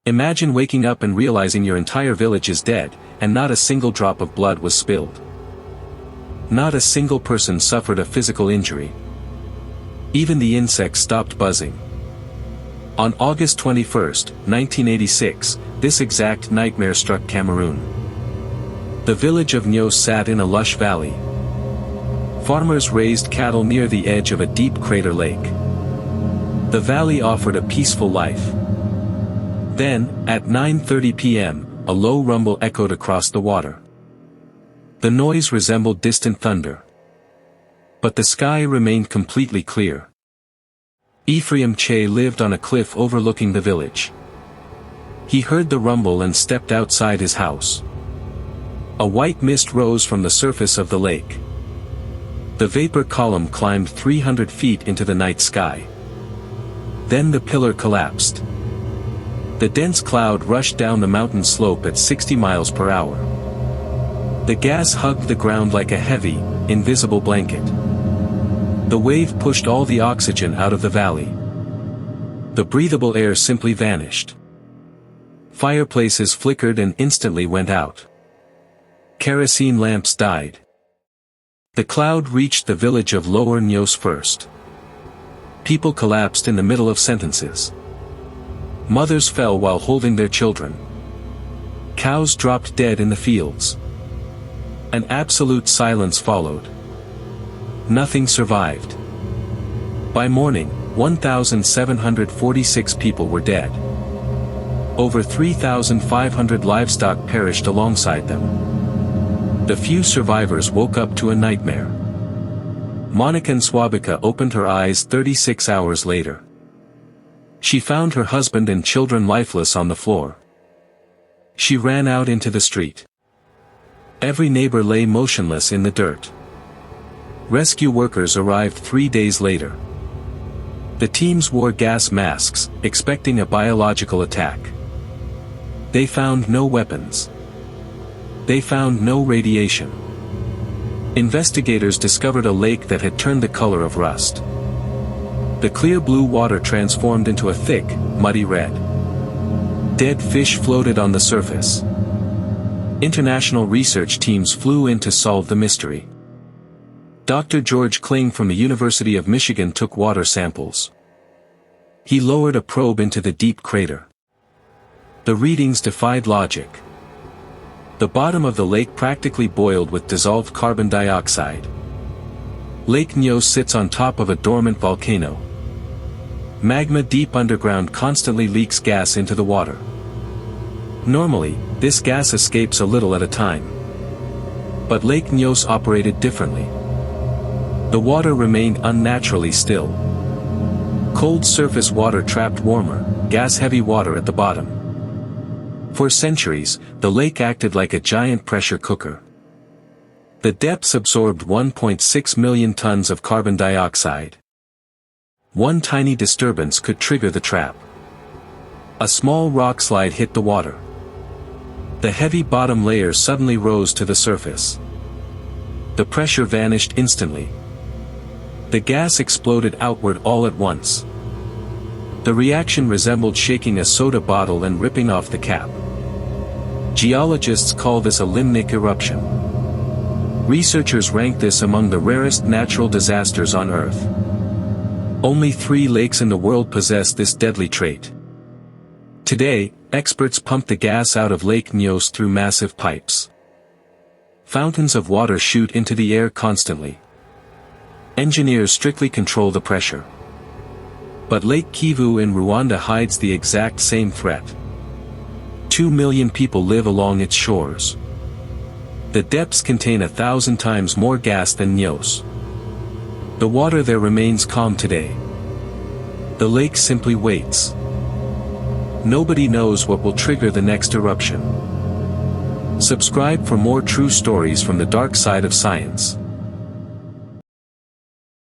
Imagine waking up and realizing your entire village is dead, and not a single drop of blood was spilled. Not a single person suffered a physical injury. Even the insects stopped buzzing. On August 21, 1986, this exact nightmare struck Cameroon. The village of Nyos sat in a lush valley. Farmers raised cattle near the edge of a deep crater lake. The valley offered a peaceful life. Then, at 9:30 p.m., a low rumble echoed across the water. The noise resembled distant thunder. But the sky remained completely clear. Ephraim Che lived on a cliff overlooking the village. He heard the rumble and stepped outside his house. A white mist rose from the surface of the lake. The vapor column climbed 300 feet into the night sky. Then the pillar collapsed. The dense cloud rushed down the mountain slope at 60 miles per hour. The gas hugged the ground like a heavy, invisible blanket. The wave pushed all the oxygen out of the valley. The breathable air simply vanished. Fireplaces flickered and instantly went out. Kerosene lamps died. The cloud reached the village of Lower Nyos first. People collapsed in the middle of sentences. Mothers fell while holding their children. Cows dropped dead in the fields. An absolute silence followed. Nothing survived. By morning, 1,746 people were dead. Over 3,500 livestock perished alongside them. The few survivors woke up to a nightmare. Monica Nswabika opened her eyes 36 hours later. She found her husband and children lifeless on the floor. She ran out into the street. Every neighbor lay motionless in the dirt. Rescue workers arrived 3 days later. The teams wore gas masks, expecting a biological attack. They found no weapons. They found no radiation. Investigators discovered a lake that had turned the color of rust. The clear blue water transformed into a thick, muddy red. Dead fish floated on the surface. International research teams flew in to solve the mystery. Dr. George Kling from the University of Michigan took water samples. He lowered a probe into the deep crater. The readings defied logic. The bottom of the lake practically boiled with dissolved carbon dioxide. Lake Nyos sits on top of a dormant volcano. Magma deep underground constantly leaks gas into the water. Normally, this gas escapes a little at a time. But Lake Nyos operated differently. The water remained unnaturally still. Cold surface water trapped warmer, gas-heavy water at the bottom. For centuries, the lake acted like a giant pressure cooker. The depths absorbed 1.6 million tons of carbon dioxide. One tiny disturbance could trigger the trap. A small rock slide hit the water. The heavy bottom layer suddenly rose to the surface. The pressure vanished instantly. The gas exploded outward all at once. The reaction resembled shaking a soda bottle and ripping off the cap. Geologists call this a limnic eruption. Researchers rank this among the rarest natural disasters on Earth. Only 3 lakes in the world possess this deadly trait. Today, experts pump the gas out of Lake Nyos through massive pipes. Fountains of water shoot into the air constantly. Engineers strictly control the pressure. But Lake Kivu in Rwanda hides the exact same threat. 2 million people live along its shores. The depths contain 1,000 times more gas than Nyos. The water there remains calm today. The lake simply waits. Nobody knows what will trigger the next eruption. Subscribe for more true stories from the dark side of science.